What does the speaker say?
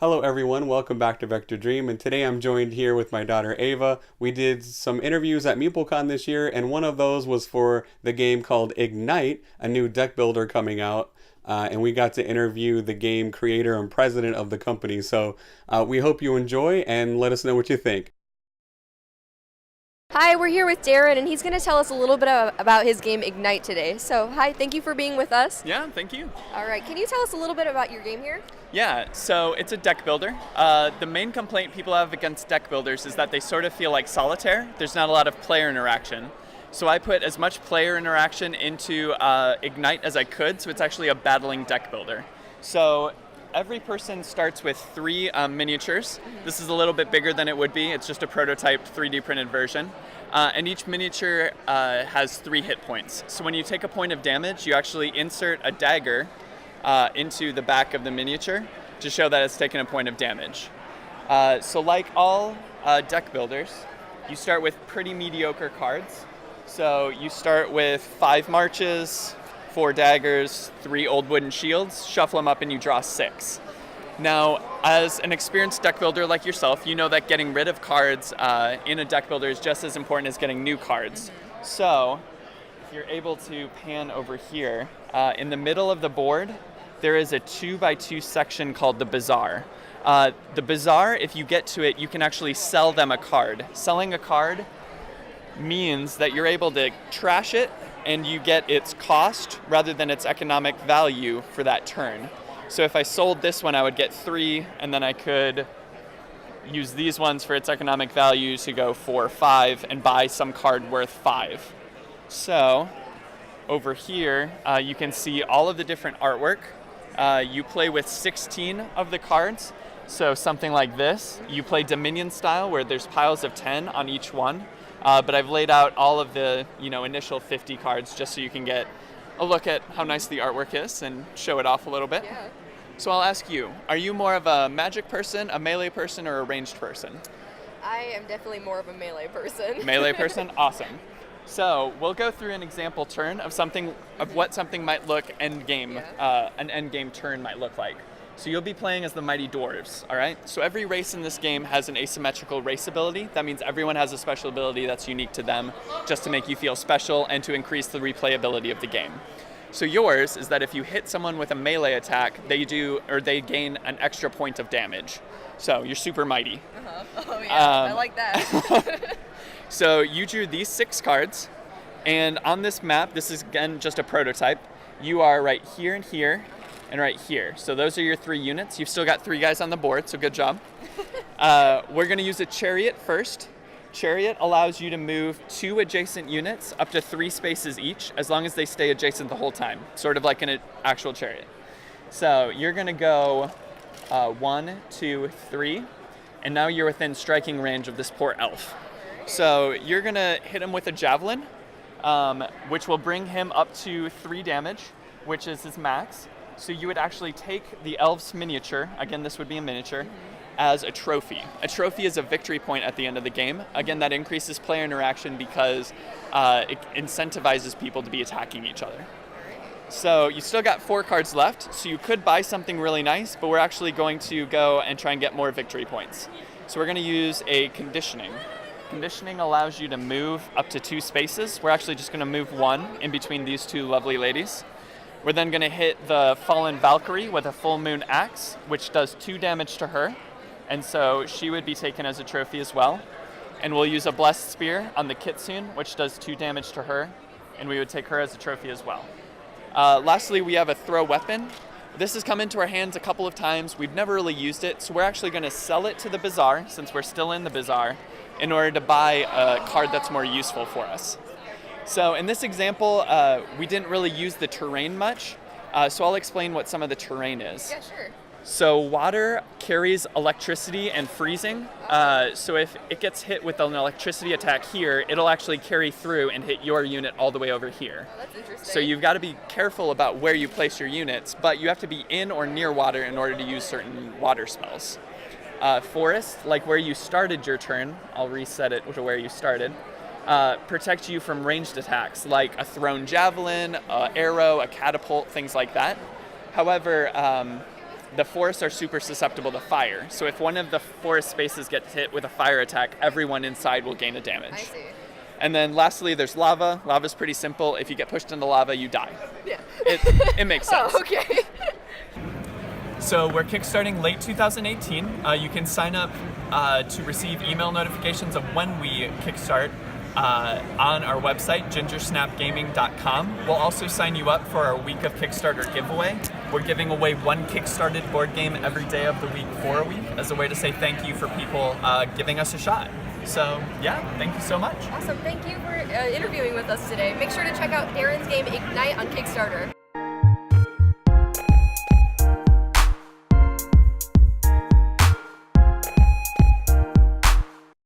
Hello everyone, welcome back to Vector Dream, and today I'm joined here with my daughter Ava. We did some interviews at MeepleCon this year, and one of those was for the game called Ignite, a new deck builder coming out, and we got to interview the game creator and president of the company. So we hope you enjoy, and let us know what you think. Hi, we're here with Darren, and he's going to tell us a little bit about his game Ignite today. So, hi, thank you for being with us. Yeah, thank you. All right, can you tell us a little bit about your game here? Yeah, so it's a deck builder. The main complaint people have against deck builders is that they sort of feel like solitaire. There's not a lot of player interaction. So I put as much player interaction into Ignite as I could, so it's actually a battling deck builder. So every person starts with 3 miniatures. This is a little bit bigger than it would be. It's just a prototype 3D printed version. And each miniature has 3 hit points. So when you take a point of damage, you actually insert a dagger into the back of the miniature to show that it's taken a point of damage. So like all deck builders, you start with pretty mediocre cards. So you start with 5 marches, 4 daggers, 3 old wooden shields, shuffle them up, and you draw 6. Now, as an experienced deck builder like yourself, you know that getting rid of cards in a deck builder is just as important as getting new cards. So if you're able to pan over here, in the middle of the board, there is a 2x2 section called the Bazaar. The Bazaar, if you get to it, you can actually sell them a card. Selling a card means that you're able to trash it and you get its cost rather than its economic value for that turn. So if I sold this one, I would get 3, and then I could use these ones for its economic value to go 4 or 5 and buy some card worth 5. So over here, you can see all of the different artwork. You play with 16 of the cards. So something like this, you play Dominion style where there's piles of 10 on each one. But I've laid out all of the initial 50 cards just so you can get a look at how nice the artwork is and show it off a little bit. Yeah. So I'll ask you, are you more of a magic person, a melee person, or a ranged person? I am definitely more of a melee person. Melee person? Awesome. So we'll go through an example turn of what something might look an end game turn might look like. So you'll be playing as the Mighty Dwarves, all right? So every race in this game has an asymmetrical race ability. That means everyone has a special ability that's unique to them just to make you feel special and to increase the replayability of the game. So yours is that if you hit someone with a melee attack, they gain an extra point of damage. So you're super mighty. Oh yeah, I like that. So you drew these 6 cards, and on this map, this is again just a prototype, you are right here and here, and right here. So those are your 3 units. You've still got 3 guys on the board, so good job. We're going to use a chariot first. Chariot allows you to move 2 adjacent units up to 3 spaces each, as long as they stay adjacent the whole time, sort of like an actual chariot. So you're going to go 1, 2, 3, and now you're within striking range of this poor elf. So you're going to hit him with a javelin, which will bring him up to 3 damage, which is his max. So you would actually take the elf's miniature, again this would be a miniature, as a trophy. A trophy is a victory point at the end of the game. Again, that increases player interaction because it incentivizes people to be attacking each other. So you still got 4 cards left, so you could buy something really nice, but we're actually going to go and try and get more victory points. So we're going to use a conditioning. Conditioning allows you to move up to 2 spaces. We're actually just going to move 1 in between these 2 lovely ladies. We're then going to hit the Fallen Valkyrie with a Full Moon Axe, which does 2 damage to her, and so she would be taken as a trophy as well. And we'll use a Blessed Spear on the Kitsune, which does 2 damage to her, and we would take her as a trophy as well. Lastly, we have a Throw Weapon. This has come into our hands a couple of times. We've never really used it, so we're actually going to sell it to the Bazaar, since we're still in the Bazaar, in order to buy a card that's more useful for us. So in this example, we didn't really use the terrain much, so I'll explain what some of the terrain is. Yeah, sure. So water carries electricity and freezing, so if it gets hit with an electricity attack here, it'll actually carry through and hit your unit all the way over here. Oh, that's interesting. So you've got to be careful about where you place your units, but you have to be in or near water in order to use certain water spells. Forest, like where you started your turn, I'll reset it to where you started, protect you from ranged attacks like a thrown javelin, an arrow, a catapult, things like that. However, the forests are super susceptible to fire. So if one of the forest spaces gets hit with a fire attack, everyone inside will gain a damage. I see. And then lastly, there's lava. Lava's pretty simple. If you get pushed into lava, you die. Yeah. It makes sense. Oh, okay. So we're kickstarting late 2018. You can sign up to receive email notifications of when we kickstart on our website, gingersnapgaming.com. We'll also sign you up for our week of Kickstarter giveaway. We're giving away one kickstarted board game every day of the week for a week as a way to say thank you for people giving us a shot. So yeah, thank you so much. Awesome. Thank you for interviewing with us today. Make sure to check out Darren's game Ignite on Kickstarter.